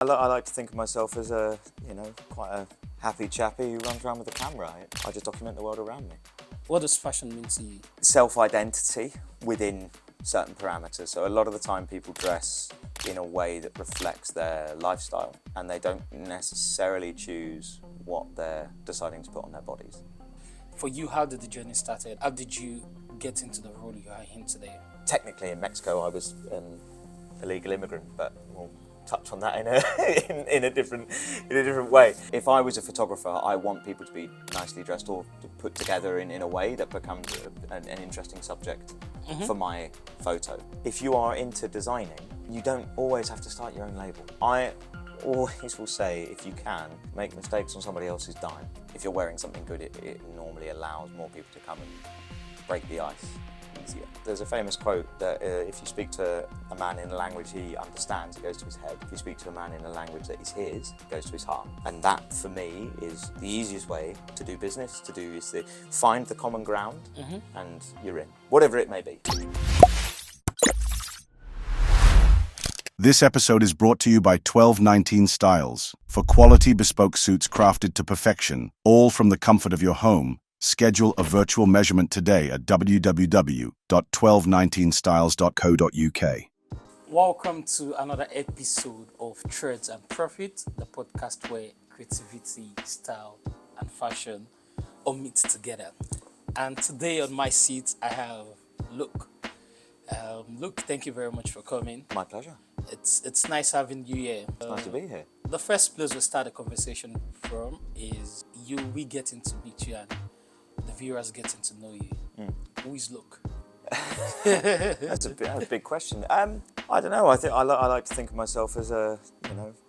I like to think of myself as a, quite a happy chappy who runs around with a camera. I just document the world around me. What does fashion mean to you? Self-identity within certain parameters. So a lot of the time people dress in a way that reflects their lifestyle and they don't necessarily choose what they're deciding to put on their bodies. For you, how did the journey started? How did you get into the role you are in today? Technically in Mexico I was an illegal immigrant, but we'll touch on that in a different way. If I was a photographer, I want people to be nicely dressed or to put together in a way that becomes an interesting subject for my photo. If you are into designing, you don't always have to start your own label. I always will say, if you can, make mistakes on somebody else's dime. If you're wearing something good, it normally allows more people to come and break the ice easier. There's a famous quote that if you speak to a man in a language he understands, it goes to his head. If you speak to a man in a language that is his, it goes to his heart. And that, for me, is the easiest way to do business, is to find the common ground and you're in, whatever it may be. This episode is brought to you by 1219 Styles. For quality bespoke suits crafted to perfection, all from the comfort of your home. Schedule a virtual measurement today at www.1219styles.co.uk. Welcome to another episode of Threads and Profit, the podcast where creativity, style, and fashion all meet together. And today on my seat, I have Luke. Luke, thank you very much for coming. My pleasure. It's nice having you here. It's nice to be here. The first place we start the conversation from is we getting to meet you and the viewers getting to know you. Who is Luke? That's a big question. I don't know. I like to think of myself as a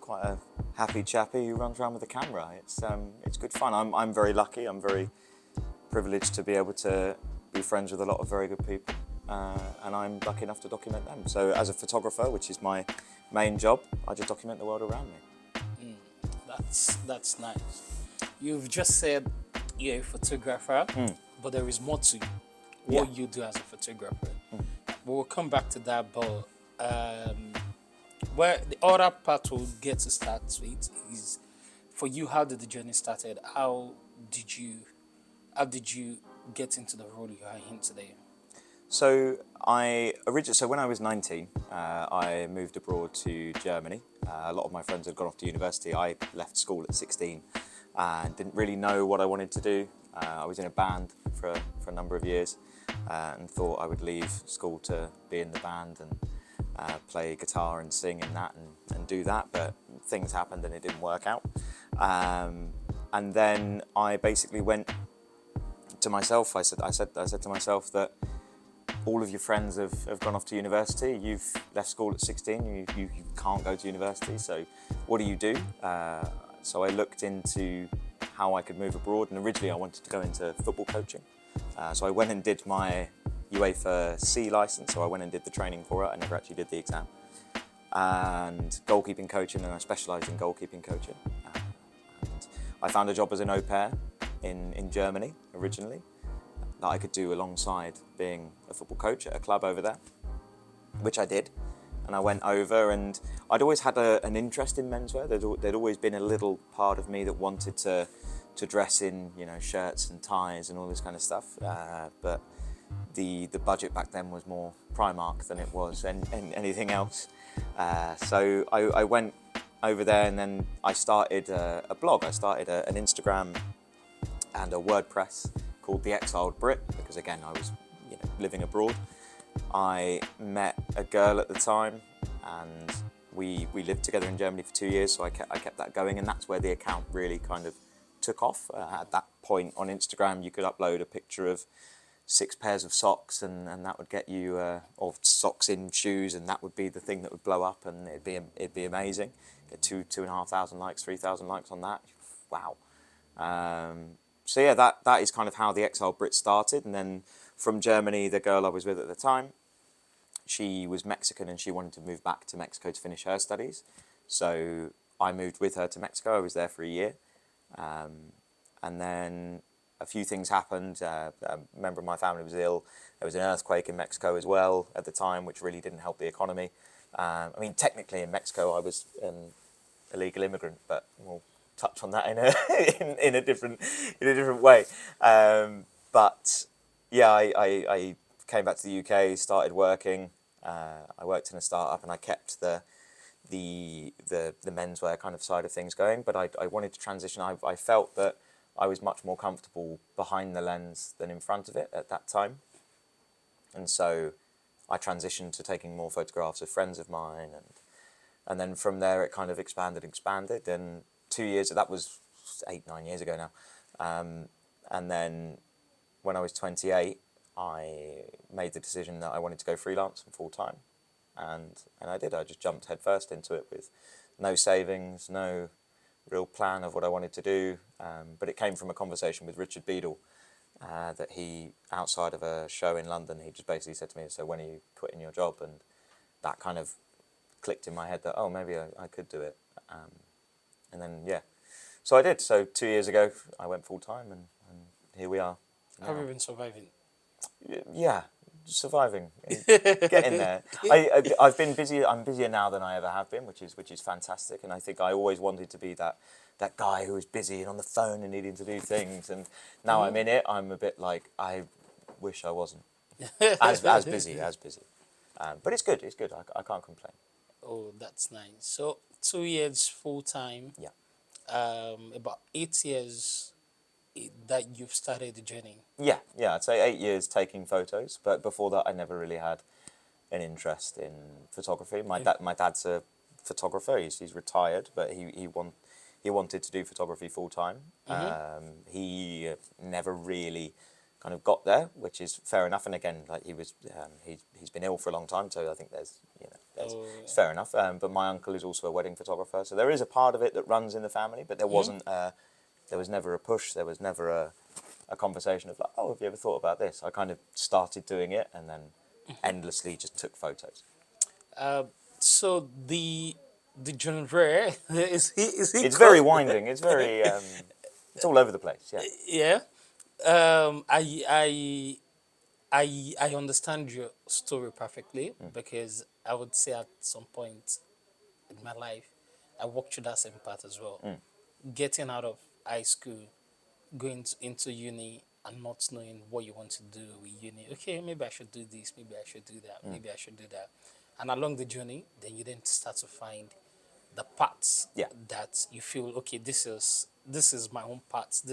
quite a happy chappy who runs around with a camera. It's good fun. I'm very lucky. I'm very privileged to be able to be friends with a lot of very good people, and I'm lucky enough to document them. So as a photographer, which is my main job, I just document the world around me. That's nice. You've just said you're a photographer, but there is more to what you do as a photographer. We'll come back to that, but where the other part we'll get to start with is, for you, how did the journey started? How did you get into the role you are in today? So when I was 19, I moved abroad to Germany. A lot of my friends had gone off to university. I left school at 16 and didn't really know what I wanted to do. I was in a band for a number of years and thought I would leave school to be in the band and play guitar and sing in that and do that, but things happened and it didn't work out. And then I basically went to myself, I said to myself that all of your friends have gone off to university, you've left school at 16, you can't go to university, so what do you do? So I looked into how I could move abroad, and originally I wanted to go into football coaching. So I went and did my UEFA C license, so I went and did the training for it. I never actually did the exam. And goalkeeping coaching, and I specialised in goalkeeping coaching. And I found a job as an au pair in Germany originally that I could do alongside being a football coach at a club over there, which I did. And I went over, and I'd always had an interest in menswear. There'd always been a little part of me that wanted to dress in, shirts and ties and all this kind of stuff. But the budget back then was more Primark than it was anything else. So I went over there, and then I started a blog. I started an Instagram and a WordPress called The Exiled Brit, because again I was living abroad. I met a girl at the time, and we lived together in Germany for 2 years, so I kept that going, and that's where the account really kind of took off. At that point on Instagram, you could upload a picture of 6 pairs of socks, and that would get you, or socks in shoes, and that would be the thing that would blow up, and it'd be amazing. Get 2,500 likes, 3,000 likes on that. Wow. So yeah, that is kind of how the Exiled Brit started. And then from Germany, the girl I was with at the time, she was Mexican and she wanted to move back to Mexico to finish her studies. So I moved with her to Mexico. I was there for a year. And then a few things happened. A member of my family was ill. There was an earthquake in Mexico as well at the time, which really didn't help the economy. I mean, technically in Mexico, I was illegal immigrant, but we'll touch on that in a in a different way. But yeah, I came back to the UK, started working. I worked in a startup, and I kept the menswear kind of side of things going. But I wanted to transition. I felt that I was much more comfortable behind the lens than in front of it at that time, and so I transitioned to taking more photographs of friends of mine, and then from there it kind of expanded. And 2 years, that was 8-9 years ago now, and then when I was 28, I made the decision that I wanted to go freelance and full time, and I did. I just jumped headfirst into it with no savings, no real plan of what I wanted to do, but it came from a conversation with Richard Beadle, that he, outside of a show in London, he just basically said to me, so when are you quitting your job? And that kind of clicked in my head that, oh, maybe I could do it. And then, yeah, so I did. So 2 years ago, I went full time, and here we are now. Have you been surviving? Yeah, surviving, getting there. I've been busy. I'm busier now than I ever have been, which is fantastic. And I think I always wanted to be that guy who was busy and on the phone and needing to do things. And now I'm in it. I'm a bit like, I wish I wasn't as busy. But it's good. It's good. I can't complain. Oh, that's nice. So 2 years full time. Yeah. About 8 years that you've started the journey. Yeah. I'd say 8 years taking photos, but before that, I never really had an interest in photography. My dad's a photographer. He's retired, but he wanted to do photography full time. He never really kind of got there, which is fair enough. And again, like he's been ill for a long time, so I think it's fair enough. But my uncle is also a wedding photographer, so there is a part of it that runs in the family, but there wasn't. There was never a push. There was never a conversation of like, oh, have you ever thought about this? I kind of started doing it and then endlessly just took photos. So the genre is It's very winding. It's very it's all over the place. Yeah. Yeah. I understand your story perfectly, because I would say at some point in my life I walked through that same path as well. Getting out of high school, going into uni, and not knowing what you want to do with uni. Okay, maybe I should do this, maybe I should do that, maybe I should do that. And along the journey, then you then start to find the parts that you feel, okay, this is my own parts.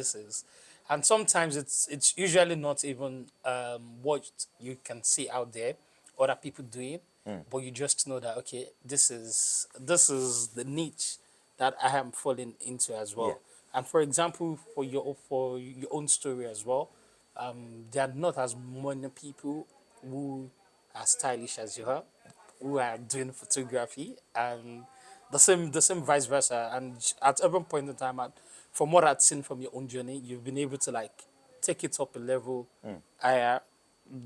And sometimes it's usually not even what you can see out there, other people doing, but you just know that, okay, this is the niche that I am falling into as well. Yeah. And for example, for your own story as well, there are not as many people who are stylish as you are, who are doing photography, and the same vice versa. And at every point in time, from what I've seen from your own journey, you've been able to like take it up a level higher,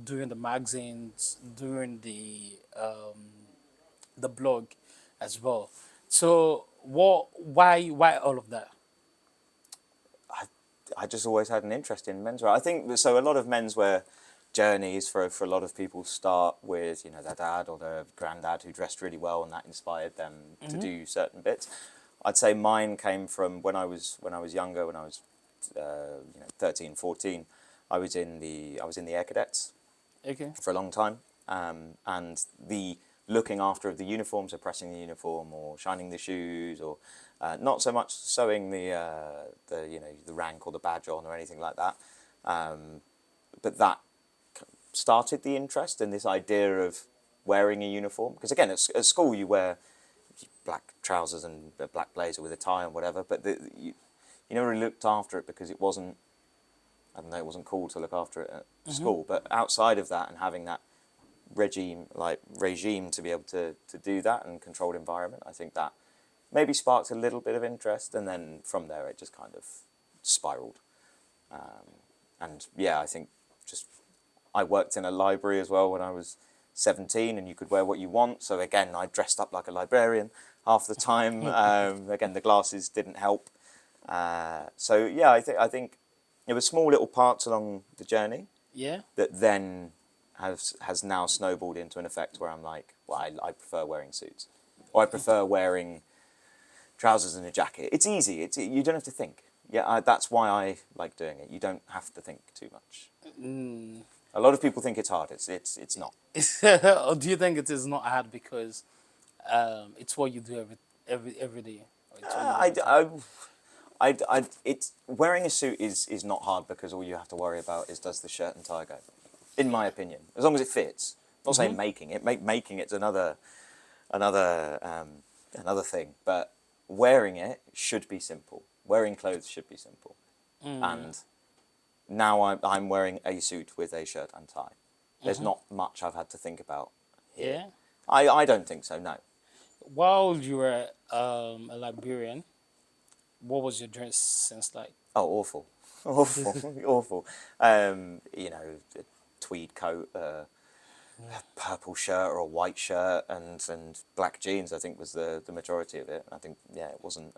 doing the magazines, doing the blog as well. So why all of that? I just always had an interest in menswear. I think so. A lot of menswear journeys for a lot of people start with their dad or their granddad who dressed really well, and that inspired them to do certain bits. I'd say mine came from when I was younger, when I was 13, 14. I was in the air cadets for a long time, and the looking after of the uniform, so pressing the uniform or shining the shoes, or not so much sewing the rank or the badge on or anything like that, but that started the interest in this idea of wearing a uniform. Because again, at school you wear black trousers and a black blazer with a tie and whatever, but you never really looked after it because it wasn't cool to look after it at school. But outside of that, and having that regime to be able to do that and controlled environment, I think that maybe sparked a little bit of interest, and then from there it just kind of spiraled. And yeah, I think I worked in a library as well when I was 17, and you could wear what you want. So again, I dressed up like a librarian half the time. Again, the glasses didn't help. So yeah, I think it was small little parts along the journey. Yeah. That then has now snowballed into an effect where I'm like, well, I prefer wearing suits, or I prefer wearing trousers and a jacket. It's easy. You don't have to think. Yeah, that's why I like doing it. You don't have to think too much. A lot of people think it's hard. It's not. Or do you think it is not hard because it's what you do every day? Or it's what you do It's wearing a suit is not hard because all you have to worry about is does the shirt and tie go, in my opinion. As long as it fits. I'm not saying making it. Making it's another thing. But wearing it should be simple. Wearing clothes should be simple. And now I'm wearing a suit with a shirt and tie. There's not much I've had to think about here. Yeah. I don't think so. No. While you were a librarian, what was your dress sense like? Oh, awful, awful. You know, a tweed coat, a purple shirt or a white shirt, and black jeans. I think was the majority of it. I think it wasn't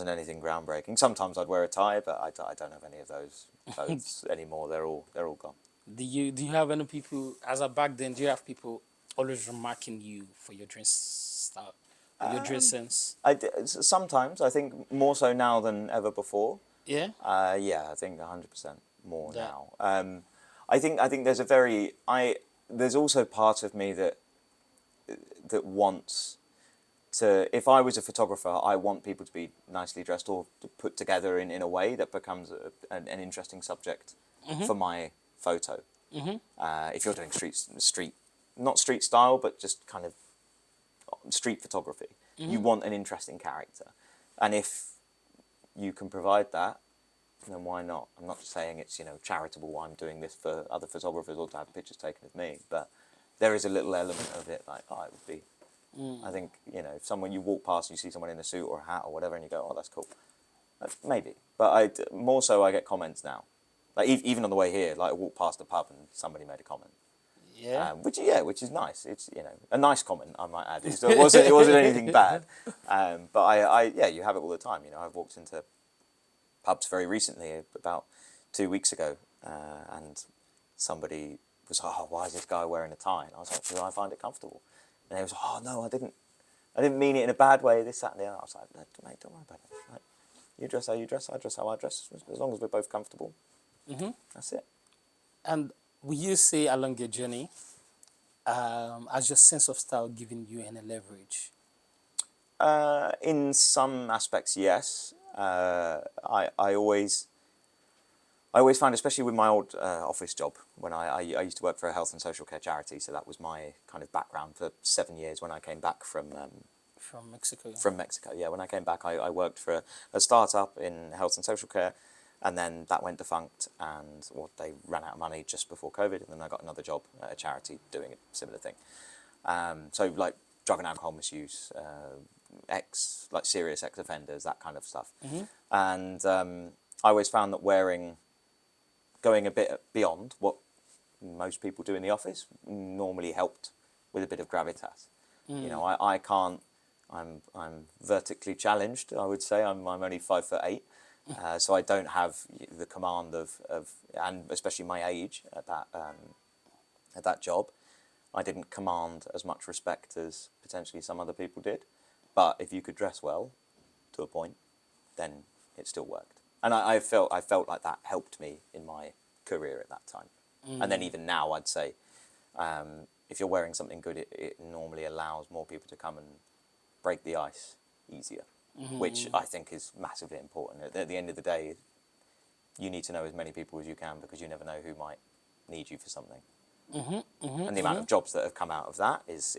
anything groundbreaking. Sometimes I'd wear a tie, but I don't have any of those clothes anymore. They're all gone. Do you have any people, as of back then, do you have people always remarking you for your dress style, your dress sense? Sometimes I think more so now than ever before. Yeah. Yeah, I think 100% more now. I think there's also part of me that wants to. If I was a photographer, I want people to be nicely dressed or put together in a way that becomes an interesting subject for my photo. If you're doing street, not street style, but just kind of street photography, you want an interesting character, and if you can provide that, then why not? I'm not saying it's charitable why I'm doing this for other photographers or to have pictures taken of me, but there is a little element of it like, it would be. I think if you walk past and you see someone in a suit or a hat or whatever, and you go, oh, that's cool, maybe. But more so I get comments now, like even on the way here, like I walked past a pub and somebody made a comment. Yeah. Which is nice. It's a nice comment, I might add. It wasn't anything bad. But you have it all the time. I've walked into pubs very recently, about 2 weeks ago, and somebody was like, oh, why is this guy wearing a tie? And I was like, because I find it comfortable. And they was like, oh no, I didn't mean it in a bad way, this, that and the other. I was like, no, mate, don't worry about it. Like, you dress how you dress, I dress how I dress, as long as we're both comfortable. That's it. And will you say along your journey, has your sense of style given you any leverage? In some aspects, yes. I always found, especially with my old office job, when I used to work for a health and social care charity, so that was my kind of background for 7 years when I came back from Mexico. From Mexico, yeah. When I came back, I worked for a startup in health and social care, and then that went defunct, and they ran out of money just before COVID, and then I got another job at a charity doing a similar thing. So like drug and alcohol misuse, serious ex-offenders, that kind of stuff. And I always found that going a bit beyond what most people do in the office normally helped with a bit of gravitas. I can't. I'm vertically challenged. I would say I'm only 5'8", so I don't have the command of and especially my age at that job. I didn't command as much respect as potentially some other people did. But if you could dress well, to a point, then it still worked. And I felt like that helped me in my career at that time. And then even now, I'd say, if you're wearing something good, it normally allows more people to come and break the ice easier, which I think is massively important. At the end of the day, you need to know as many people as you can because you never know who might need you for something. And the amount of jobs that have come out of that is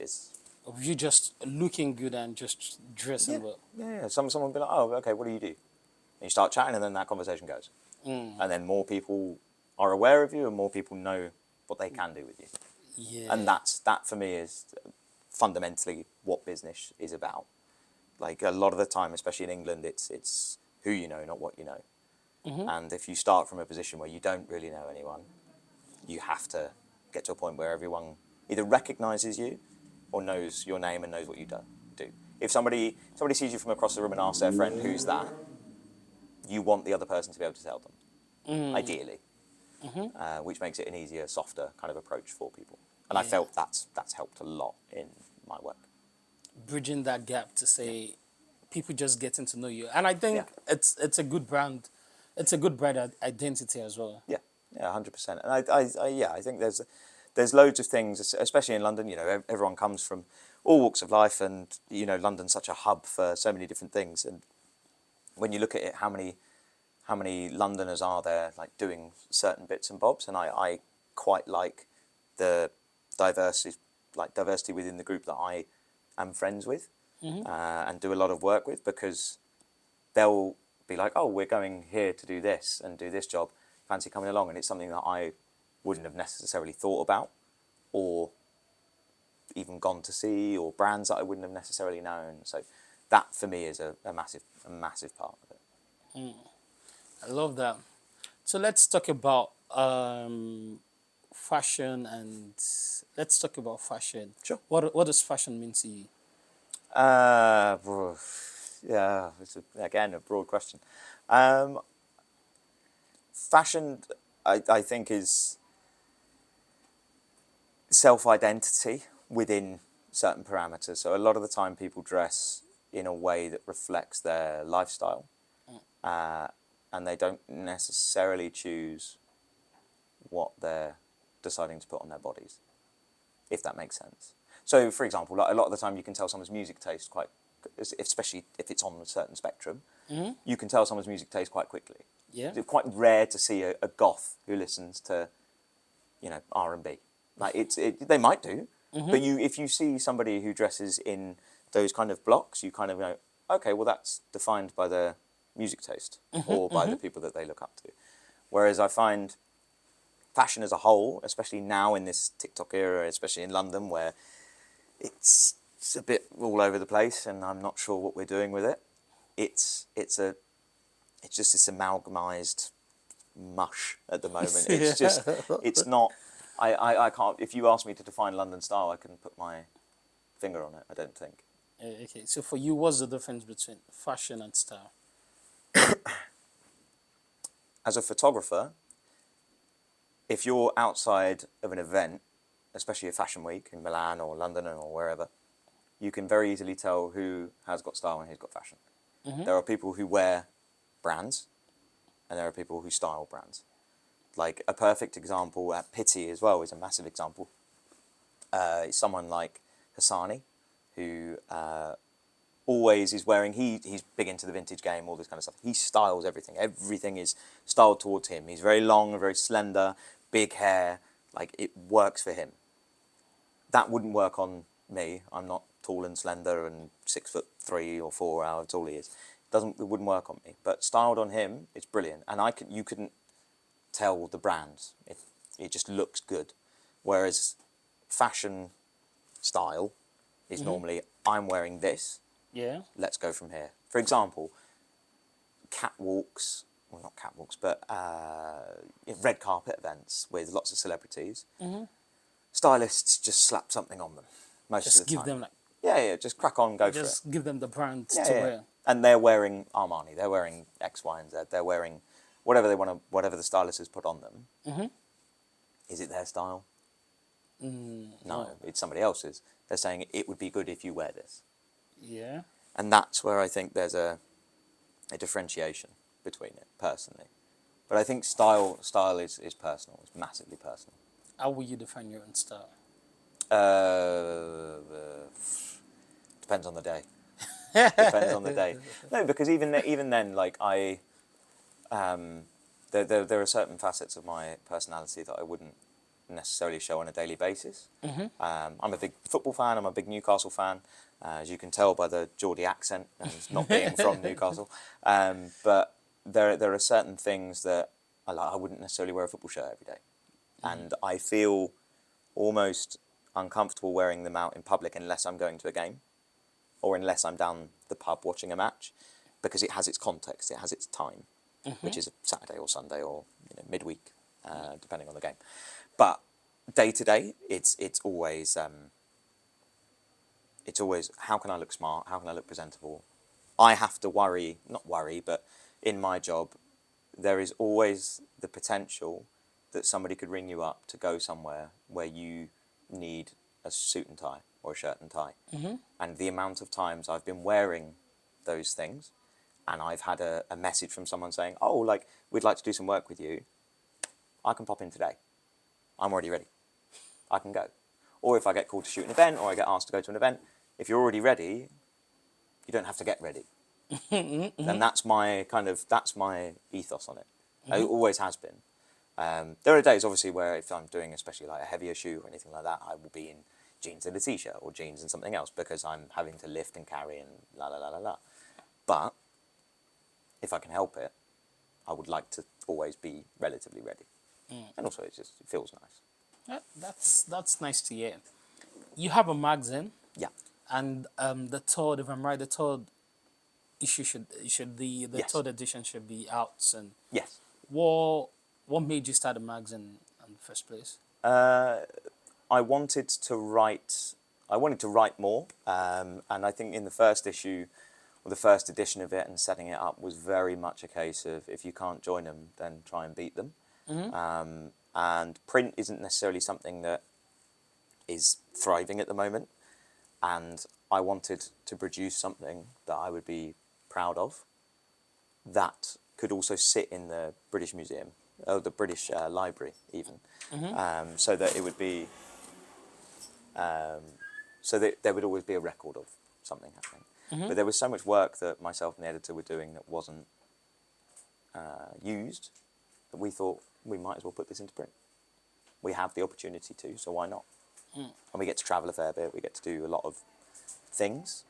Of you just looking good and just dressing well. Yeah. Someone will be like, oh, okay, what do you do? And you start chatting, and then that conversation goes. And then more people are aware of you, and more people know what they can do with you. Yeah. And that for me is fundamentally what business is about. Like a lot of the time, especially in England, it's who you know, not what you know. And if you start from a position where you don't really know anyone, you have to get to a point where everyone either recognises you or knows your name and knows what you do. If somebody sees you from across the room and asks their friend, who's that, you want the other person to be able to tell them, ideally, which makes it an easier, softer kind of approach for people. And I felt that's helped a lot in my work. Bridging that gap to say, people just getting to know you. And I think it's a good brand. It's a good brand identity as well. Yeah, yeah, 100%. And I think there's loads of things, especially in London. You know, everyone comes from all walks of life, and you know, London's such a hub for so many different things. And when you look at it, how many Londoners are there like doing certain bits and bobs, and I quite like the diversity within the group that I am friends with and do a lot of work with, because they'll be like, oh, we're going here to do this and do this job, fancy coming along, and it's something that I wouldn't have necessarily thought about or even gone to see, or brands that I wouldn't have necessarily known. So that for me is a massive part of it. I love that. So let's talk about fashion, and let's talk about fashion. Sure. What does fashion mean to you? Yeah, it's again a broad question. Fashion, I think, is self-identity within certain parameters. So a lot of the time people dress in a way that reflects their lifestyle, and they don't necessarily choose what they're deciding to put on their bodies, if that makes sense. So, for example, like a lot of the time you can tell someone's music taste quite, especially if it's on a certain spectrum, you can tell someone's music taste quite quickly. Yeah. It's quite rare to see a goth who listens to, you know, R&B. Like they might do, but if you see somebody who dresses in those kind of blocks, you kind of go, okay, well that's defined by their music taste or by the people that they look up to. Whereas I find fashion as a whole, especially now in this TikTok era, especially in London, where it's a bit all over the place, and I'm not sure what we're doing with it. It's just this amalgamized mush at the moment. It's just, it's not. I can't. If you ask me to define London style, I couldn't put my finger on it. I don't think. Okay, so for you, what's the difference between fashion and style? As a photographer, if you're outside of an event, especially a fashion week in Milan or London or wherever, you can very easily tell who has got style and who's got fashion. There are people who wear brands, and there are people who style brands. Like a perfect example at Pitti as well is a massive example. Someone like Hassani, who always is wearing, he's big into the vintage game, all this kind of stuff. He styles everything. Everything is styled towards him. He's very long, very slender, big hair. Like, it works for him. That wouldn't work on me. I'm not tall and slender and 6'3" or 4", however tall he is. It wouldn't work on me. But styled on him, it's brilliant. And you couldn't tell the brands. It just looks good. Whereas fashion style is normally, I'm wearing this. Yeah. Let's go from here. For example, catwalks, well, not catwalks, but red carpet events with lots of celebrities. Stylists just slap something on them most Just of the give time. them like, Yeah, just crack on, go for it. just give them the brand Yeah, to yeah. wear. And they're wearing Armani, they're wearing X, Y, and Z, they're wearing whatever they want to, whatever the stylist has put on them. Is it their style? No, it's somebody else's. They're saying it would be good if you wear this. Yeah. And that's where I think there's a differentiation between it, personally. But I think style is personal, it's massively personal. How will you define your own style? Depends on the day. Depends on the day. No, because even then, like there are certain facets of my personality that I wouldn't necessarily show on a daily basis. I'm a big football fan. I'm a big Newcastle fan, as you can tell by the Geordie accent and not being from Newcastle. But there are certain things that I wouldn't necessarily wear a football shirt every day, and I feel almost uncomfortable wearing them out in public unless I'm going to a game, or unless I'm down the pub watching a match, because it has its context, it has its time, which is a Saturday or Sunday or midweek, depending on the game. But day to day, it's always how can I look smart? How can I look presentable? I have to not worry, but in my job, there is always the potential that somebody could ring you up to go somewhere where you need a suit and tie or a shirt and tie. And the amount of times I've been wearing those things, and I've had a message from someone saying, oh, like, we'd like to do some work with you, I can pop in today. I'm already ready. I can go. Or if I get called to shoot an event, or I get asked to go to an event, if you're already ready, you don't have to get ready. And that's my ethos on it. It always has been. There are days, obviously, where if I'm doing especially like a heavier shoot or anything like that, I will be in jeans and a t-shirt, or jeans and something else, because I'm having to lift and carry and la la la la la. But if I can help it, I would like to always be relatively ready. And also, it feels nice. That's nice to hear. You have a magazine. Yeah. And the third, if I'm right, the third issue the Yes. third edition should be out soon. Yes. What made you start a magazine in the first place? I wanted to write more, and I think in the first issue, or the first edition of it, and setting it up was very much a case of, if you can't join them, then try and beat them. And print isn't necessarily something that is thriving at the moment, and I wanted to produce something that I would be proud of, that could also sit in the British Museum, or the British Library even, so that it would be, so that there would always be a record of something happening. But there was so much work that myself and the editor were doing that wasn't used, that we thought we might as well put this into print. We have the opportunity to, so why not? And we get to travel a fair bit, we get to do a lot of things.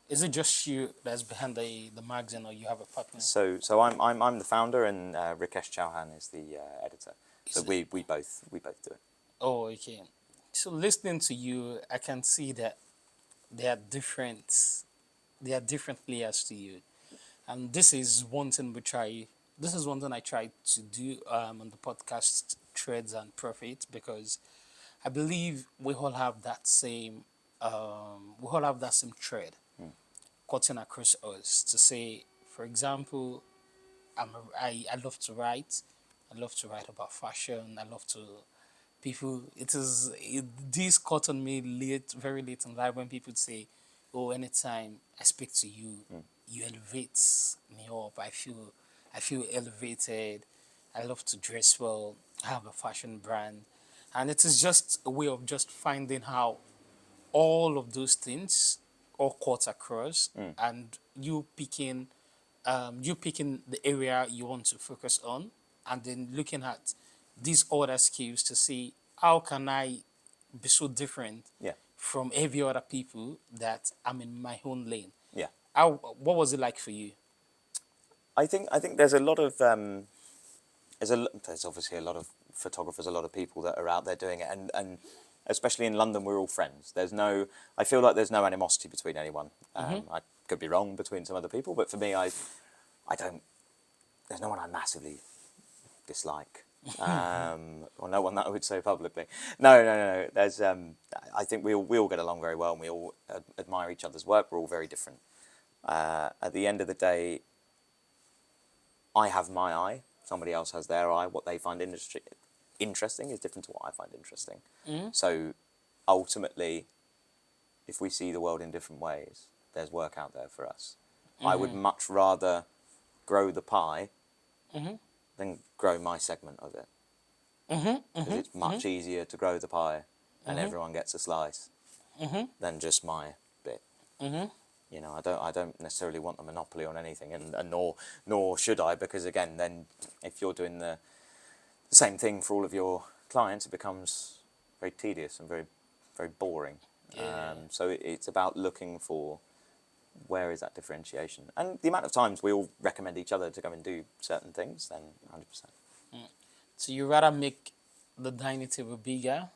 Is it just you that's behind the magazine, or you have a partner? So I'm the founder, and Rikesh Chauhan is the editor. So we both do it. Oh, okay. So listening to you, I can see that there are different layers to you, and this is one thing I try to do on the podcast Threads and Profit, because I believe we all have that same thread cutting across us, to say, for example, I love to write. I love to write about fashion. I love to this caught on me very late in life, when people say, oh, anytime I speak to you, you elevate me up. I feel elevated. I love to dress well. I have a fashion brand. And it is just a way of just finding how all of those things all cut across, and you picking the area you want to focus on, and then looking at these other skills to see, how can I be so different from every other people, that I'm in my own lane. Yeah. What was it like for you? I think there's a lot of there's obviously a lot of photographers, a lot of people that are out there doing it, and especially in London, we're all friends. I feel like there's no animosity between anyone. I could be wrong between some other people, but for me, there's no one I massively dislike. Or no one that I would say publicly. No. There's, I think we all get along very well, and we all admire each other's work. We're all very different. At the end of the day, I have my eye. Somebody else has their eye. What they find interesting is different to what I find interesting. So ultimately, if we see the world in different ways, there's work out there for us. I would much rather grow the pie than grow my segment of it. Because it's much easier to grow the pie and everyone gets a slice than just my bit. You know, I don't necessarily want a monopoly on anything, and nor should I, because again, then if you're doing the same thing for all of your clients, it becomes very tedious and very, very boring. So it's about looking for, where is that differentiation? And the amount of times we all recommend each other to go and do certain things, then 100%. So you rather make the dining table bigger,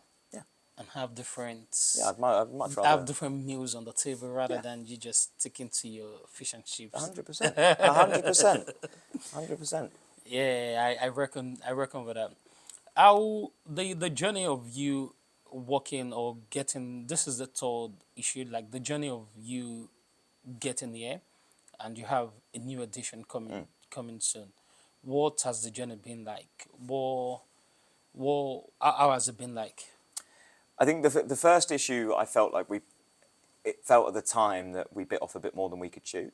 and have different I'd much rather have different meals on the table, rather than you just sticking to your fish and chips. 100%. 100%. 100%. Yeah, I reckon with that. How the journey of you working or getting, this is the third issue, like the journey of you getting here, and you have a new edition coming soon. What has the journey been like? How has it been like? I think the first issue, I felt like it felt at the time that we bit off a bit more than we could chew.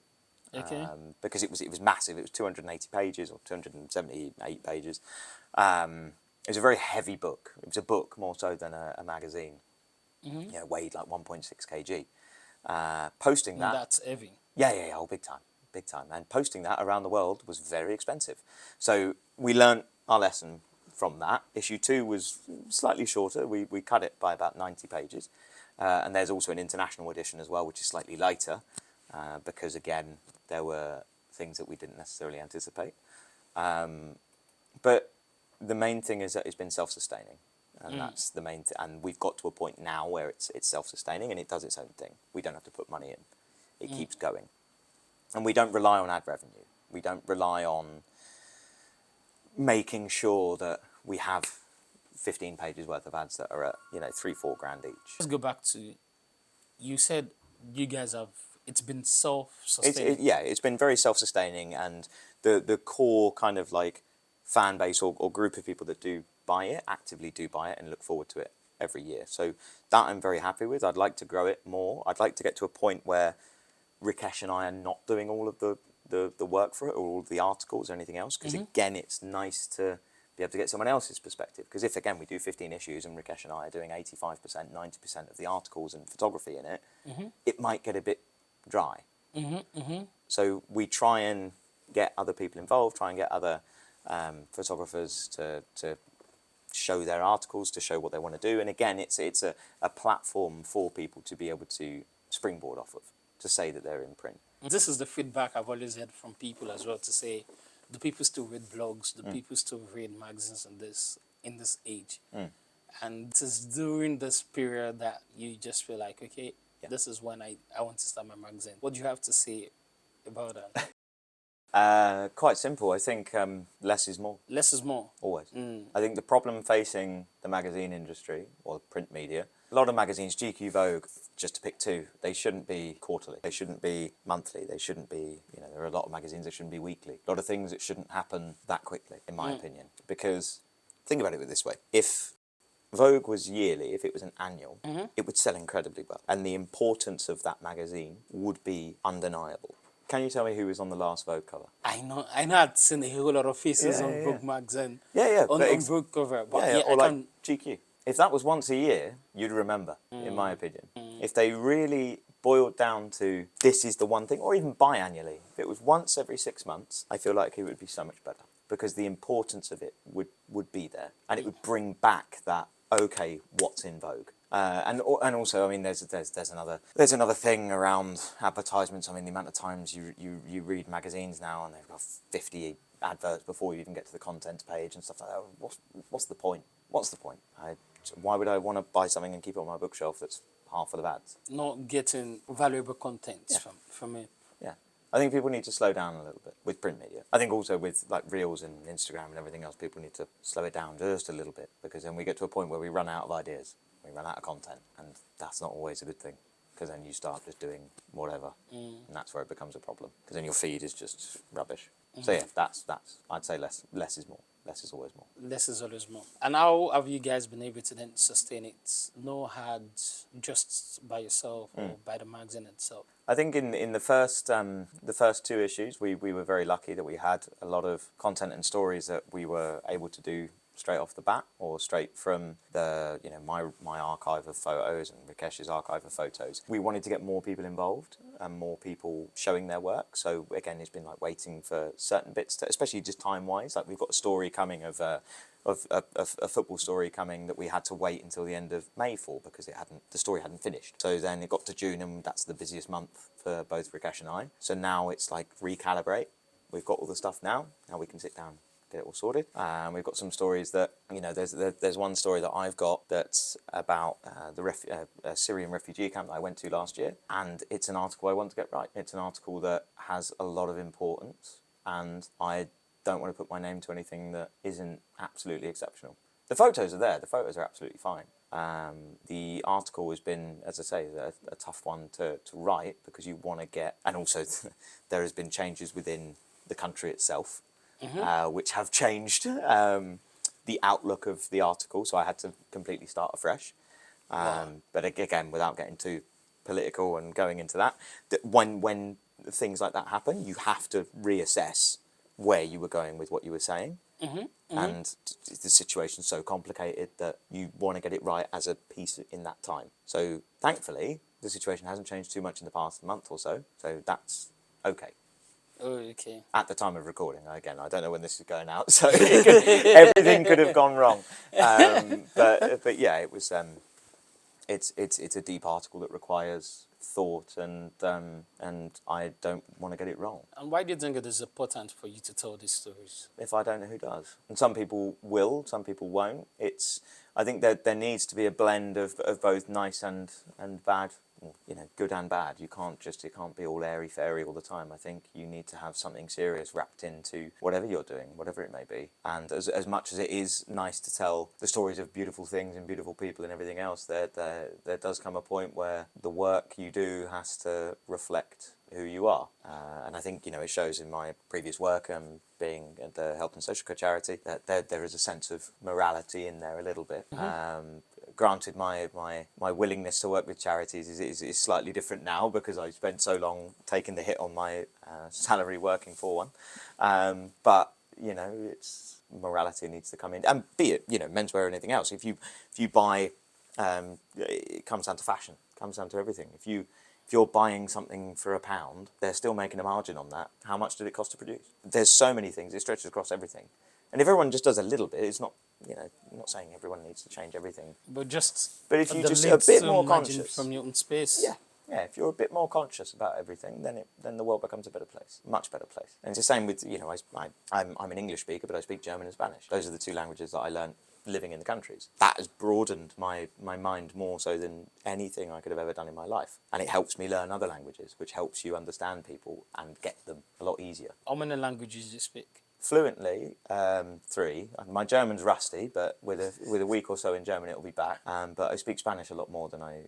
Okay. Because it was massive. It was 280 pages or 278 pages. It was a very heavy book. It was a book more so than a magazine. You know, weighed like 1.6 kg. Posting that. That's heavy. Yeah, oh, big time. And posting that around the world was very expensive. So we learnt our lesson from that. Issue 2 was slightly shorter. We cut it by about 90 pages. And there's also an international edition as well, which is slightly lighter, because again, there were things that we didn't necessarily anticipate. But the main thing is that it's been self-sustaining. And that's the main thing. And we've got to a point now where it's self-sustaining and it does its own thing. We don't have to put money in. It keeps going. And we don't rely on ad revenue. We don't rely on making sure that we have 15 pages worth of ads that are at, you know, 3-4 grand each. Let's go back to, you said you guys have, it's been self-sustaining. It's been very self-sustaining, and the core kind of like fan base or group of people that do buy it, actively do buy it and look forward to it every year. So that I'm very happy with. I'd like to grow it more. I'd like to get to a point where Rikesh and I are not doing all of the work for it or all of the articles or anything else, because again, it's nice to be able to get someone else's perspective. Because if, again, we do 15 issues and Rikesh and I are doing 85%, 90% of the articles and photography in it, it might get a bit dry. So we try and get other people involved, try and get other photographers to show their articles, to show what they want to do. And again, it's a platform for people to be able to springboard off of, to say that they're in print. This is the feedback I've always had from people as well, to say, do people still read blogs? Do people still read magazines in this age? And it is during this period that you just feel like, okay, this is when I want to start my magazine. What do you have to say about that? Quite simple. I think less is more. Less is more. Always. I think the problem facing the magazine industry or print media, a lot of magazines, GQ, Vogue, just to pick two, they shouldn't be quarterly. They shouldn't be monthly. They shouldn't be, you know, there are a lot of magazines that shouldn't be weekly. A lot of things that shouldn't happen that quickly, in my opinion. Because think about it this way. If Vogue was yearly, if it was an annual, it would sell incredibly well. And the importance of that magazine would be undeniable. Can you tell me who was on the last Vogue cover? I know I'd seen a whole lot of faces on Vogue magazine. On Vogue cover. But or like GQ. If that was once a year, you'd remember, in my opinion. If they really boiled down to this is the one thing, or even biannually, if it was once every 6 months, I feel like it would be so much better, because the importance of it would be there, and it would bring back that, okay, what's in vogue. And also, I mean, there's another thing around advertisements. I mean, the amount of times you read magazines now and they've got 50 adverts before you even get to the content page and stuff like that. What's the point? What's the point? Why would I want to buy something and keep it on my bookshelf that's half full of ads? Not getting valuable content from it. Yeah. I think people need to slow down a little bit with print media. I think also with like Reels and Instagram and everything else, people need to slow it down just a little bit, because then we get to a point where we run out of ideas, we run out of content, and that's not always a good thing, because then you start just doing whatever, and that's where it becomes a problem, because then your feed is just rubbish. So yeah, that's I'd say less is more. Less is always more. Less is always more. And how have you guys been able to then sustain it? No ads, just by yourself or by the magazine itself? I think in the first 2 issues, we were very lucky that we had a lot of content and stories that we were able to do straight off the bat, or straight from the, you know, my archive of photos and Rikesh's archive of photos. We wanted to get more people involved and more people showing their work. So again, it's been like waiting for certain bits, especially just time-wise. Like we've got a story coming of a football story coming that we had to wait until the end of May for, because the story hadn't finished. So then it got to June, and that's the busiest month for both Rikesh and I. So now it's like recalibrate. We've got all the stuff now. Now we can sit down, get it all sorted. And we've got some stories that, you know, there's one story that I've got that's about a Syrian refugee camp that I went to last year, and it's an article I want to get right. It's an article that has a lot of importance, and I don't want to put my name to anything that isn't absolutely exceptional. The photos are there. The photos are absolutely fine. The article has been, as I say, a tough one to write, because you want to get, and also there has been changes within the country itself, which have changed the outlook of the article, so I had to completely start afresh. But again, without getting too political and going into that, when things like that happen, you have to reassess where you were going with what you were saying. And the situation's so complicated that you want to get it right as a piece in that time. So thankfully, the situation hasn't changed too much in the past month or so that's okay. Oh, okay. At the time of recording, again, I don't know when this is going out, so everything could have gone wrong. But yeah, it was. It's a deep article that requires thought, and I don't want to get it wrong. And why do you think it is important for you to tell these stories? If I don't know, who does? And some people will, some people won't. I think that there needs to be a blend of both nice and bad, you know, good and bad. It can't be all airy fairy all the time. I think you need to have something serious wrapped into whatever you're doing, whatever it may be. And as much as it is nice to tell the stories of beautiful things and beautiful people and everything else, there does come a point where the work you do has to reflect who you are. And I think, you know, it shows in my previous work, being at the Health and Social Care charity, that there is a sense of morality in there a little bit. Granted, my willingness to work with charities is slightly different now because I spent so long taking the hit on my salary working for one. But, you know, it's morality needs to come in, and be it, you know, menswear or anything else. If you buy, it comes down to fashion, it comes down to everything. If you're buying something for £1, they're still making a margin on that. How much did it cost to produce? There's so many things, it stretches across everything. And if everyone just does a little bit, it's not, you know, I'm not saying everyone needs to change everything. But if you just a bit more conscious from your own space. Yeah, if you're a bit more conscious about everything, then the world becomes a better place, much better place. And it's the same with, you know, I'm an English speaker, but I speak German and Spanish. Those are the two languages that I learned living in the countries. That has broadened my mind more so than anything I could have ever done in my life. And it helps me learn other languages, which helps you understand people and get them a lot easier. How many languages do you speak? Fluently, 3. My German's rusty, but with a week or so in German, it'll be back. But I speak Spanish a lot more than I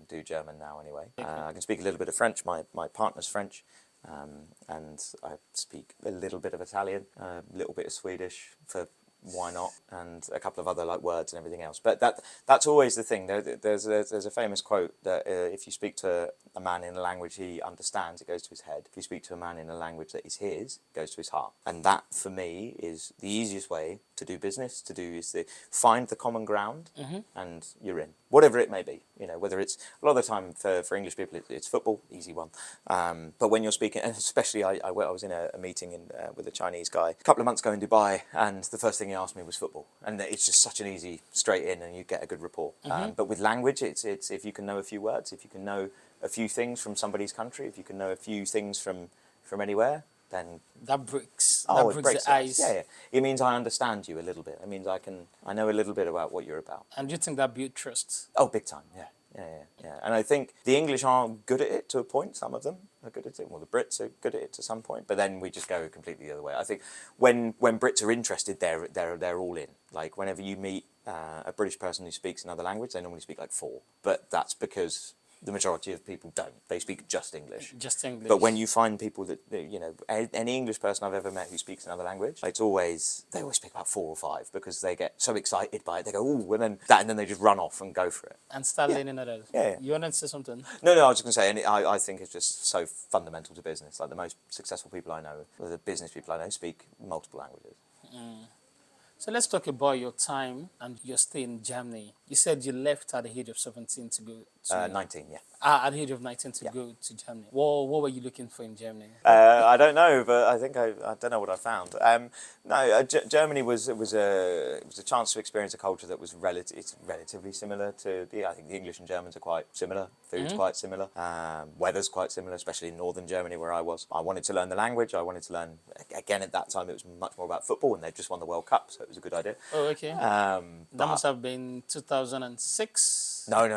do German now anyway. I can speak a little bit of French. My partner's French. And I speak a little bit of Italian, a little bit of Swedish for why not, and a couple of other like words and everything else. But that's always the thing. There's a famous quote that if you speak to a man in a language he understands, it goes to his head. If you speak to a man in a language that is his, it goes to his heart. And that, for me, is the easiest way to do business, is to find the common ground, and you're in. Whatever it may be, you know, whether it's, a lot of the time for English people, it's football, easy one. But when you're speaking, and especially I was in a meeting with a Chinese guy a couple of months ago in Dubai, and the first thing he asked me was football. And it's just such an easy, straight in, and you get a good rapport. But with language, it's if you can know a few words, if you can know a few things from somebody's country, if you can know a few things from anywhere, then that breaks breaks the ice. Yeah. It means I understand you a little bit. It means I know a little bit about what you're about. And do you think that builds trust? Oh, big time. Yeah. And I think the English are good at it to a point. Some of them are good at it. Well, the Brits are good at it to some point. But then we just go completely the other way. I think when Brits are interested, they're all in. Like whenever you meet a British person who speaks another language, they normally speak like 4. But that's because the majority of people don't. They speak just English. Just English. But when you find people that, you know, any English person I've ever met who speaks another language, they always speak about 4 or 5 because they get so excited by it. They go, ooh, and then they just run off and go for it. And start learning others. Yeah. You want to say something? No, I was just going to say, and I think it's just so fundamental to business. Like the most successful people I know, or the business people I know, speak multiple languages. So let's talk about your time and your stay in Germany. You said you left at the age of 17 to go to... 19, yeah. At the age of 19 to go to Germany. What were you looking for in Germany? I don't know, but I think I don't know what I found. Germany was a chance to experience a culture that was relatively similar to I think the English and Germans are quite similar. Food's quite similar. Weather's quite similar, especially in northern Germany where I was. I wanted to learn the language. I wanted to learn, again at that time it was much more about football, and they'd just won the World Cup, so it was a good idea. Oh, okay. That must have been 2006? No,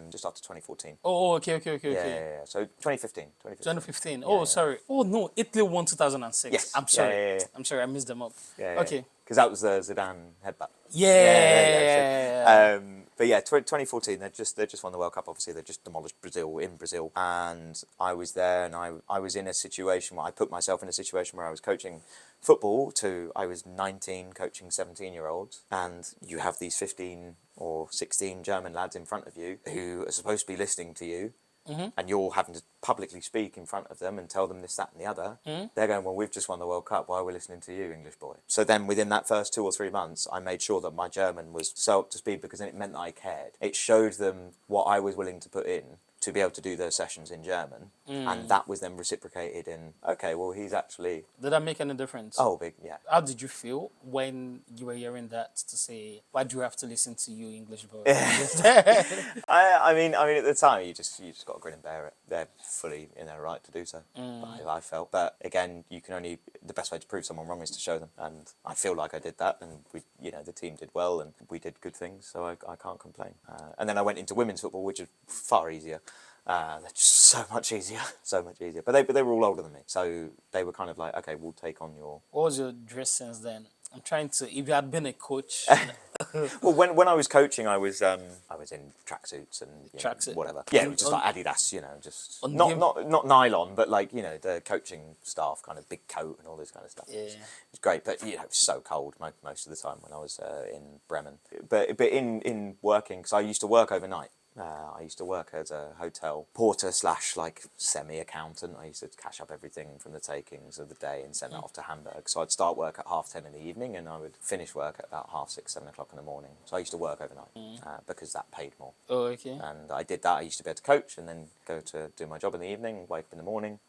just after 2014. Oh, okay. Yeah. So 2015. 2015. Oh, sorry. Oh, no, Italy won 2006. Yes. I'm sorry. Yeah. I'm sorry, I missed them up. Yeah. Okay. Because that was the Zidane headbutt. Yeah. But yeah, 2014, they just won the World Cup, obviously. They just demolished Brazil in Brazil. And I was there, and I was in a situation where I put myself in a situation where I was coaching football I was 19, coaching 17-year-olds. And you have these 15 or 16 German lads in front of you who are supposed to be listening to you. and you're having to publicly speak in front of them and tell them this, that, and the other, they're going, well, we've just won the World Cup. Why are we listening to you, English boy? So then within that first 2 or 3 months, I made sure that my German was so up to speed because then it meant that I cared. It showed them what I was willing to put in to be able to do those sessions in German. And that was then reciprocated in, okay, well, he's actually... Did that make any difference? Oh, big, yeah. How did you feel when you were hearing that to say, why do you have to listen to you, English boy? I mean, at the time, you just got to grin and bear it. They're fully in their right to do so. I felt, but again, the best way to prove someone wrong is to show them, and I feel like I did that, and the team did well, and we did good things, so I can't complain. And then I went into women's football, which is far easier. They're just so much easier, so much easier. But they were all older than me, so they were kind of like, okay, we'll take on your... What was your dress sense then? I'm trying to, if you had been a coach... Well, when I was coaching, I was in tracksuits and Tracksuit. whatever. Yeah, it was just like Adidas, just not nylon, but like the coaching staff kind of big coat and all this kind of stuff. Yeah. It was great, but it was so cold most of the time when I was in Bremen. But in working, because I used to work overnight. I used to work as a hotel porter / like semi-accountant. I used to cash up everything from the takings of the day and send that off to Hamburg. So I'd start work at 10:30 in the evening and I would finish work at about 6:30, 7 o'clock in the morning. So I used to work overnight because that paid more. Oh, okay. And I did that. I used to be able to coach and then go to do my job in the evening, wake up in the morning.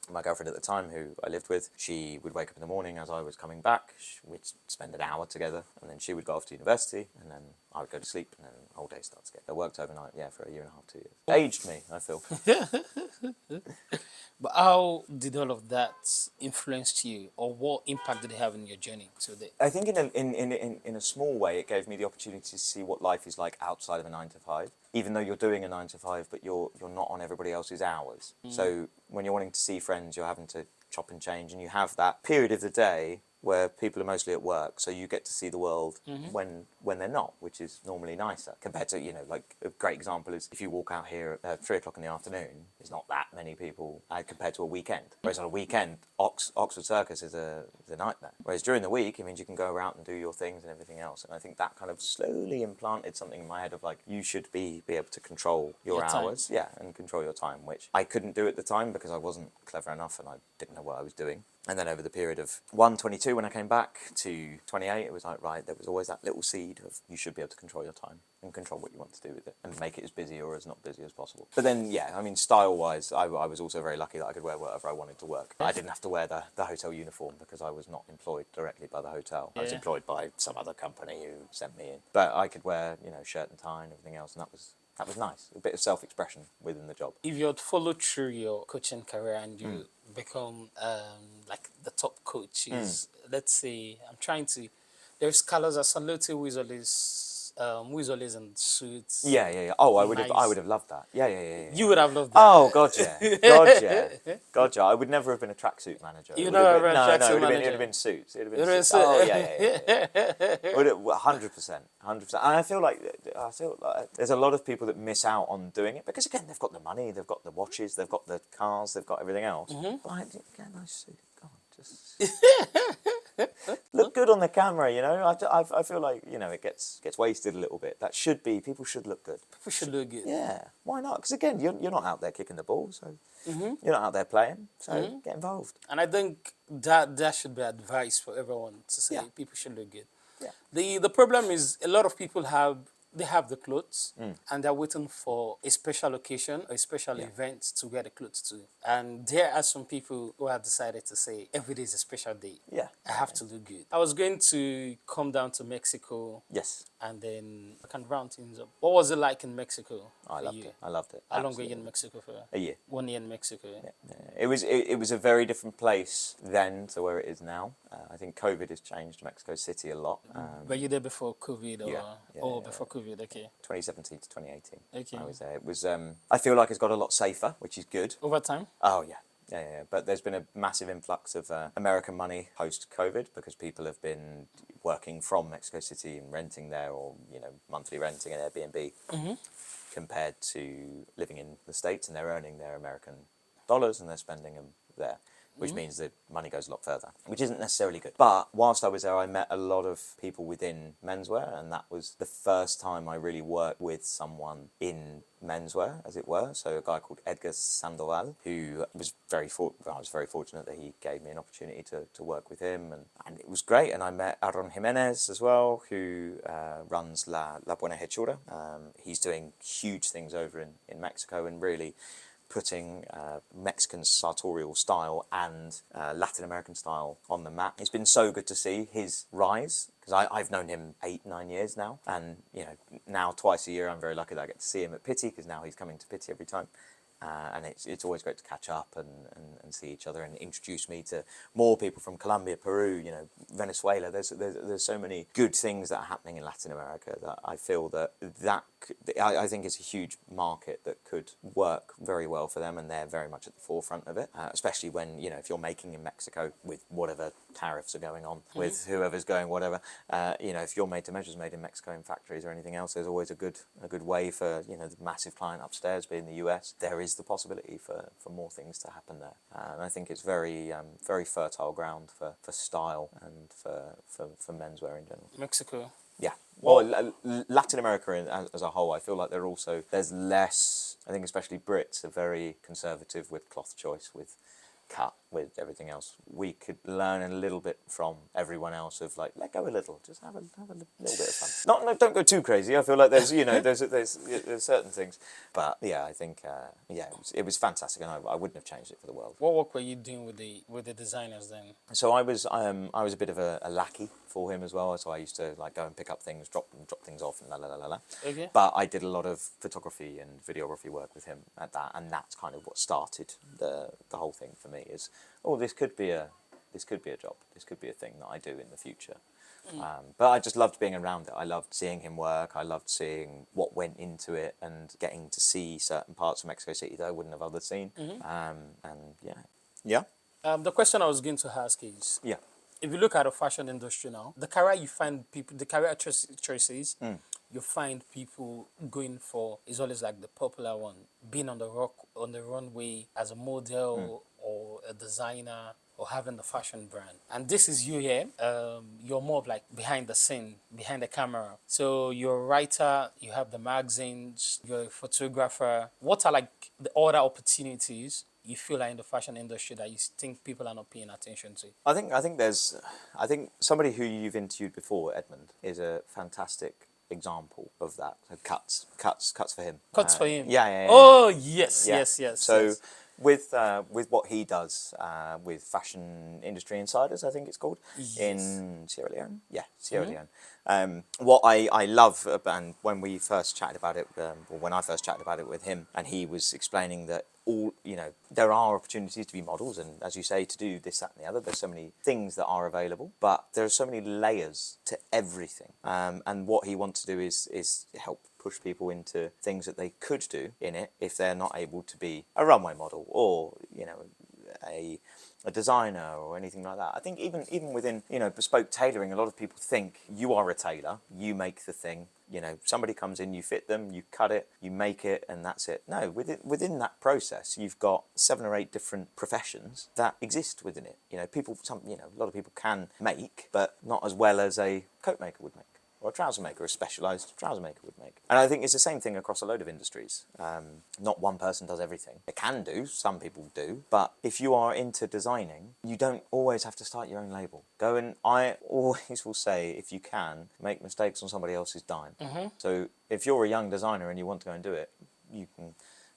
My girlfriend at the time, who I lived with, she would wake up in the morning as I was coming back. We'd spend an hour together, and then she would go off to university, and then I would go to sleep, and then the whole day starts again. I worked overnight, for a 1.5 years, 2 years. Aged me, I feel. But how did all of that influence you, or what impact did it have in your journey today? I think in a small way, it gave me the opportunity to see what life is like outside of a 9 to 5. Even though you're doing a 9 to 5, but you're not on everybody else's hours. So when you're wanting to see friends, you're having to chop and change, and you have that period of the day where people are mostly at work, so you get to see the world when they're not, which is normally nicer. Compared to, like a great example is if you walk out here at 3 o'clock in the afternoon, there's not that many people compared to a weekend. Whereas on a weekend, Oxford Circus is a nightmare. Whereas during the week, it means you can go around and do your things and everything else. And I think that kind of slowly implanted something in my head of like, you should be able to control your hours. Yeah, and control your time, which I couldn't do at the time because I wasn't clever enough and I didn't know what I was doing. And then over the period of 22 when I came back to 28, it was like, right, there was always that little seed of you should be able to control your time and control what you want to do with it and make it as busy or as not busy as possible. But then, style-wise, I was also very lucky that I could wear whatever I wanted to work. I didn't have to wear the hotel uniform because I was not employed directly by the hotel. I was employed by some other company who sent me in. But I could wear, shirt and tie and everything else, and that was nice. A bit of self-expression within the job. If you had followed through your coaching career and you become like the top coach, let's say, there's Carlos Asalote who is always in suits. Yeah. Oh, I would have loved that. Yeah. You would have loved that. Oh, God, yeah. God, yeah. I would never have been a tracksuit manager. You know, it would have been suits. It would have been suits. Oh, yeah. 100%. And I feel like there's a lot of people that miss out on doing it because, again, they've got the money, they've got the watches, they've got the cars, they've got everything else. But I get a nice suit. God, just look good on the camera, I feel like, it gets wasted a little bit. People should look good. People should look good. Yeah, why not? Because, again, you're not out there kicking the ball, so you're not out there playing, so get involved. And I think that should be advice for everyone to say people should look good. Yeah. The problem is a lot of people have the clothes and they're waiting for a special occasion or a special event to wear the clothes to. And there are some people who have decided to say, every day is a special day. Yeah. I have to look good. I was going to come down to Mexico. Yes. And then I can round things up. What was it like in Mexico? I loved it. How long were you in Mexico for? A year. 1 year in Mexico. Yeah. It was a very different place then to where it is now. I think COVID has changed Mexico City a lot. Were you there before COVID before COVID? Okay. 2017 to 2018. Okay. I was there. It was. I feel like it's got a lot safer, which is good. Over time? Oh yeah. Yeah. But there's been a massive influx of American money post-COVID because people have been working from Mexico City and renting there, or monthly renting an Airbnb, compared to living in the States, and they're earning their American dollars and they're spending them there. which means that money goes a lot further, which isn't necessarily good. But whilst I was there, I met a lot of people within menswear, and that was the first time I really worked with someone in menswear, as it were. So a guy called Edgar Sandoval, who was I was very fortunate that he gave me an opportunity to work with him, and it was great. And I met Aaron Jimenez as well, who runs La Buena Hechura. He's doing huge things over in Mexico and really putting Mexican sartorial style and Latin American style on the map. It's been so good to see his rise, because I've known him 8-9 years now, and now twice a year I'm very lucky that I get to see him at Pitti, because now he's coming to Pitti every time. And it's always great to catch up and see each other, and introduce me to more people from Colombia, Peru, Venezuela. There's so many good things that are happening in Latin America that I feel that I think it's a huge market that could work very well for them, and they're very much at the forefront of it, especially when, if you're making in Mexico with whatever tariffs are going on, with whoever's going whatever, if you're made to measures made in Mexico in factories or anything else, there's always a good way for, the massive client upstairs being the US. There is the possibility for more things to happen there. And I think it's very fertile ground for style and for menswear in general. Mexico. Yeah. Well, Latin America as a whole, I feel like there's less, I think especially Brits are very conservative with cloth choice, with cut, with everything else. We could learn a little bit from everyone else of let go a little, just have a little bit of fun. No, don't go too crazy. I feel like there's there's certain things, but yeah, I think it was fantastic, and I wouldn't have changed it for the world. What work were you doing with the designers then? So I was a bit of a lackey for him as well. So I used to go and pick up things, drop things off, and la. Okay. But I did a lot of photography and videography work with him at that, and that's kind of what started the whole thing for me. Is this could be a job. This could be a thing that I do in the future. But I just loved being around it. I loved seeing him work. I loved seeing what went into it, and getting to see certain parts of Mexico City that I wouldn't have otherwise seen. The question I was going to ask is, if you look at the fashion industry now, the career choices you find people going for is always the popular one, being on the runway as a model or a designer, or having the fashion brand. And this is you here. You're more of behind the scene, behind the camera. So you're a writer, you have the magazines, you're a photographer. What are the other opportunities you feel in the fashion industry that you think people are not paying attention to? I think somebody who you've interviewed before, Edmund, is a fantastic example of that. So cuts for him. Cuts for him. Yeah. Oh yes. So. Yes. With what he does with Fashion Industry Insiders, I think it's called, in Sierra Leone. Yeah, Sierra Leone. What I love, and when we first chatted about it, when I first chatted about it with him, and he was explaining that there are opportunities to be models, and as you say, to do this, that, and the other. There's so many things that are available, but there are so many layers to everything. And what he wants to do is help push people into things that they could do in it if they're not able to be a runway model or a designer or anything like that. I think even within bespoke tailoring, a lot of people think you are a tailor, you make the thing. Somebody comes in, you fit them, you cut it, you make it, and that's it. No, within that process, you've got 7 or 8 different professions that exist within it. A lot of people can make, but not as well as a coat maker would make, or a trouser maker, a specialised trouser maker would make. And I think it's the same thing across a load of industries. Not one person does everything. They can do, some people do, but if you are into designing, you don't always have to start your own label. I always will say, if you can, make mistakes on somebody else's dime. So if you're a young designer and you want to go and do it, you can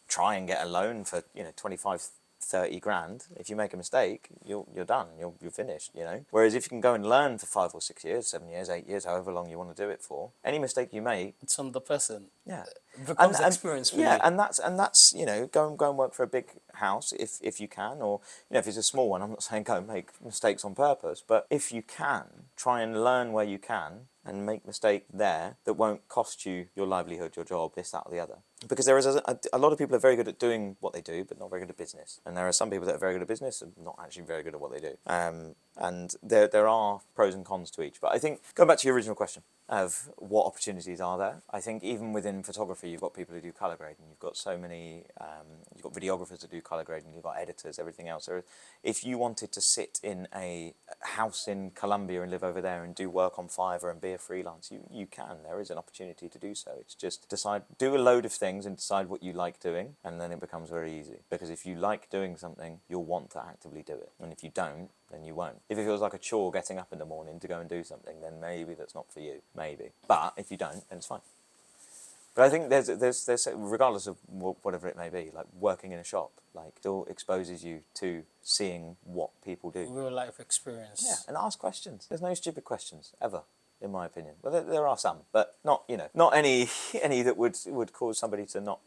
try and get a loan for 25-30 grand. If you make a mistake, you're done. You're finished. Whereas if you can go and learn for 5 or 6 years, 7 years, 8 years, however long you want to do it for, any mistake you make, it's on the person. Yeah, it becomes experience for you. and that's go and work for a big house if you can, or if it's a small one. I'm not saying go and make mistakes on purpose, but if you can, try and learn where you can and make mistake there that won't cost you your livelihood, your job, this, that, or the other. Because there is a lot of people are very good at doing what they do, but not very good at business. And there are some people that are very good at business and not actually very good at what they do. And there are pros and cons to each. But I think, going back to your original question, of what opportunities are there. I think even within photography, you've got people who do colour grading, you've got so many, you've got videographers that do colour grading, you've got editors, everything else. So if you wanted to sit in a house in Colombia and live over there and do work on Fiverr and be a freelance, you can. There is an opportunity to do so. It's just do a load of things and decide what you like doing, and then it becomes very easy. Because if you like doing something, you'll want to actively do it. And if you don't, then you won't. If it feels like a chore getting up in the morning to go and do something, then maybe that's not for you. Maybe. But if you don't, then it's fine. But I think there's regardless of whatever it may be, like working in a shop, like still exposes you to seeing what people do. Real life experience. Yeah, and ask questions. There's no stupid questions ever, in my opinion. Well, there are some, but not any that would cause somebody to not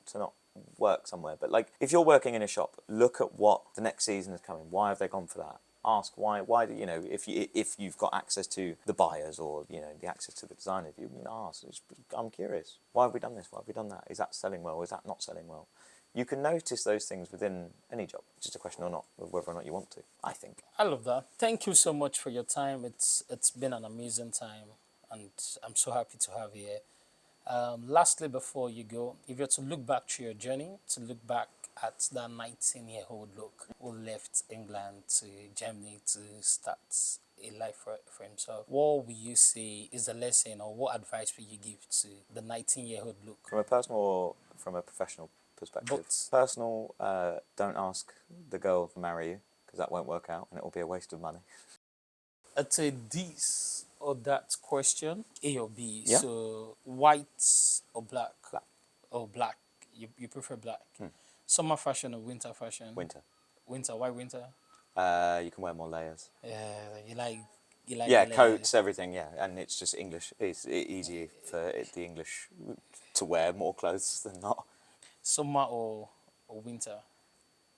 work somewhere. But like if you're working in a shop, look at what the next season is coming. Why have they gone for that? Ask why do if you've got access to the buyers or the access to the designers, you can ask. I'm curious. Why have we done this? Why have we done that? Is that selling well? Is that not selling well? You can notice those things within any job. It's just a question of whether or not you want to, I think. I love that. Thank you so much for your time. It's been an amazing time, and I'm so happy to have you here. Lastly, before you go, if you're to look back to your journey, to look back at that 19-year-old Luke who left England to Germany to start a life for himself, what will you say is the lesson, or what advice will you give to the 19-year-old Luke? From a personal or from a professional perspective? Both. Personal, don't ask the girl to marry you, because that won't work out and it will be a waste of money. It's a this or that question, A or B. Yeah. So white or black? Black. Or black. You prefer black. Summer fashion or winter fashion? Winter. Winter. Why winter? You can wear more layers. Yeah, you like Yeah, the coats, everything, yeah. And it's just English. It's easier for the English to wear more clothes than not. Summer or winter?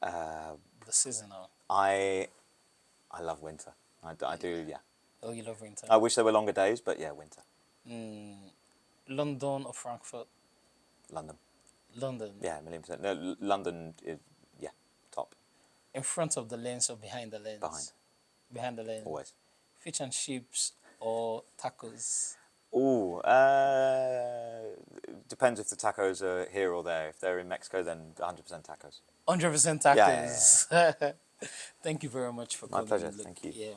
Uh, The seasonal. I love winter. I do, yeah. Oh, you love winter. I wish there were longer days, but yeah, winter. London or Frankfurt? London. London. Yeah, 1,000,000%. No, London is, yeah, top. In front of the lens or behind the lens? Behind. Behind the lens. Always. Fish and chips or tacos? Ooh, depends if the tacos are here or there. If they're in Mexico, then 100% tacos. 100% tacos. Yeah. Thank you very much for My coming. pleasure, Look, thank you. Yeah.